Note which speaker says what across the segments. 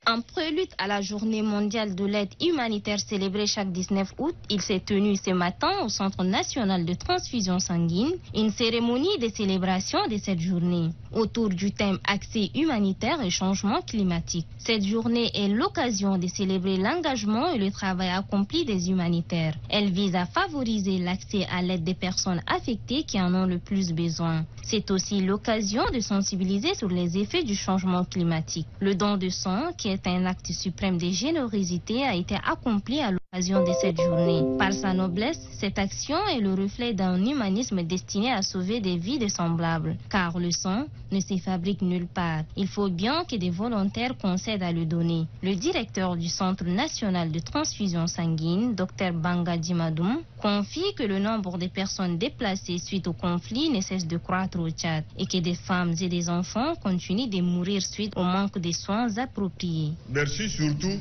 Speaker 1: En prélude à la journée mondiale de l'aide humanitaire célébrée chaque 19 août, il s'est tenu ce matin au Centre national de transfusion sanguine une cérémonie de célébration de cette journée autour du thème accès humanitaire et changement climatique. Cette journée est l'occasion de célébrer l'engagement et le travail accompli des humanitaires. Elle vise à favoriser l'accès à l'aide des personnes affectées qui en ont le plus besoin. C'est aussi l'occasion de sensibiliser sur les effets du changement climatique. Le don de sang, qui est un acte suprême de générosité, a été accompli à l'occasion de cette journée. Par sa noblesse, cette action est le reflet d'un humanisme destiné à sauver des vies de semblables. Car le sang ne se fabrique nulle part. Il faut bien que des volontaires concèdent à le donner. Le directeur du Centre national de transfusion sanguine, Dr Banga Dimadoum, confie que le nombre de personnes déplacées suite au conflit ne cesse de croître au Tchad et que des femmes et des enfants continuent de mourir suite au manque de soins appropriés.
Speaker 2: Merci surtout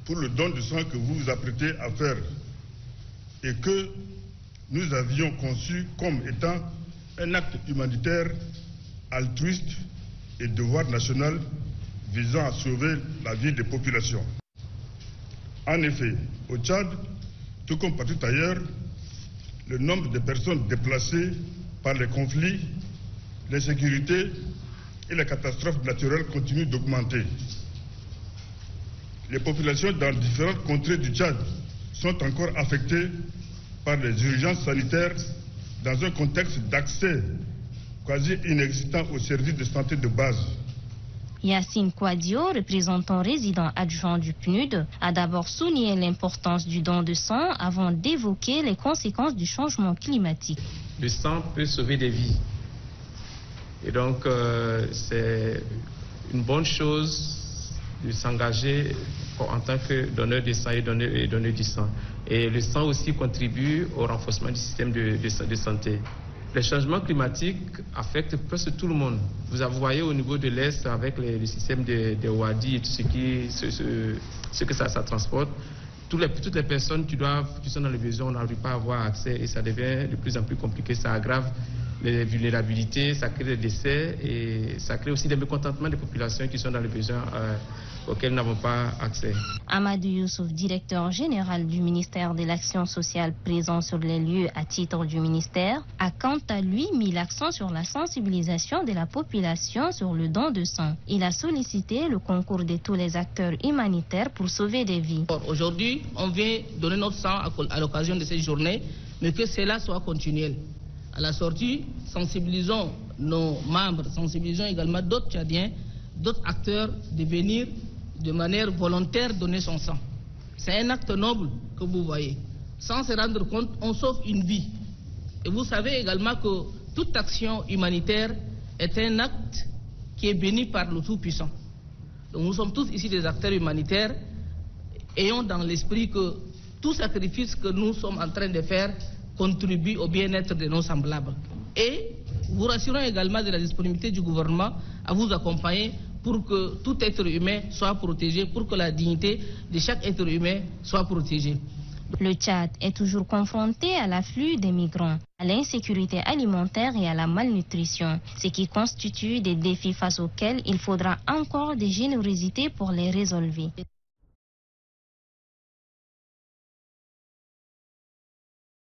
Speaker 2: pour le don de sang que vous vous apprêtez à faire et que nous avions conçu comme étant un acte humanitaire altruiste et devoir national visant à sauver la vie des populations. En effet, au Tchad, tout comme partout ailleurs, le nombre de personnes déplacées par les conflits, l'insécurité et les catastrophes naturelles continue d'augmenter. Les populations dans différentes contrées du Tchad sont encore affectées par les urgences sanitaires dans un contexte d'accès quasi inexistant aux services de santé de base.
Speaker 1: Yassine Kouadio, représentant résident adjoint du PNUD, a d'abord souligné l'importance du don de sang avant d'évoquer les conséquences du changement climatique.
Speaker 3: Le sang peut sauver des vies. Et donc, c'est une bonne chose de s'engager en tant que donneur de sang et donneur du sang. Et le sang aussi contribue au renforcement du système de santé. Les changements climatiques affectent presque tout le monde. Vous voyez au niveau de l'Est avec le système des wadis et tout ce que ça transporte. Toutes les personnes qui sont dans le besoin, on n'arrive pas à avoir accès et ça devient de plus en plus compliqué. Ça aggrave les vulnérabilités, ça crée des décès et ça crée aussi des mécontentements des populations qui sont dans le besoin auxquels nous n'avons pas accès.
Speaker 1: Amadou Youssouf, directeur général du ministère de l'Action sociale présent sur les lieux à titre du ministère, a quant à lui mis l'accent sur la sensibilisation de la population sur le don de sang. Il a sollicité le concours de tous les acteurs humanitaires pour sauver des vies.
Speaker 4: Aujourd'hui, on vient donner notre sang à l'occasion de cette journée, mais que cela soit continuel. À la sortie, sensibilisons nos membres, sensibilisons également d'autres Tchadiens, d'autres acteurs de venir de manière volontaire donner son sang. C'est un acte noble que vous voyez. Sans se rendre compte, on sauve une vie. Et vous savez également que toute action humanitaire est un acte qui est béni par le Tout-Puissant. Donc nous sommes tous ici des acteurs humanitaires, ayons dans l'esprit que tout sacrifice que nous sommes en train de faire contribue au bien-être de nos semblables. Et vous rassurons également de la disponibilité du gouvernement à vous accompagner pour que tout être humain soit protégé, pour que la dignité de chaque être humain soit protégée.
Speaker 1: Le Tchad est toujours confronté à l'afflux des migrants, à l'insécurité alimentaire et à la malnutrition, ce qui constitue des défis face auxquels il faudra encore des générosités pour les résolver.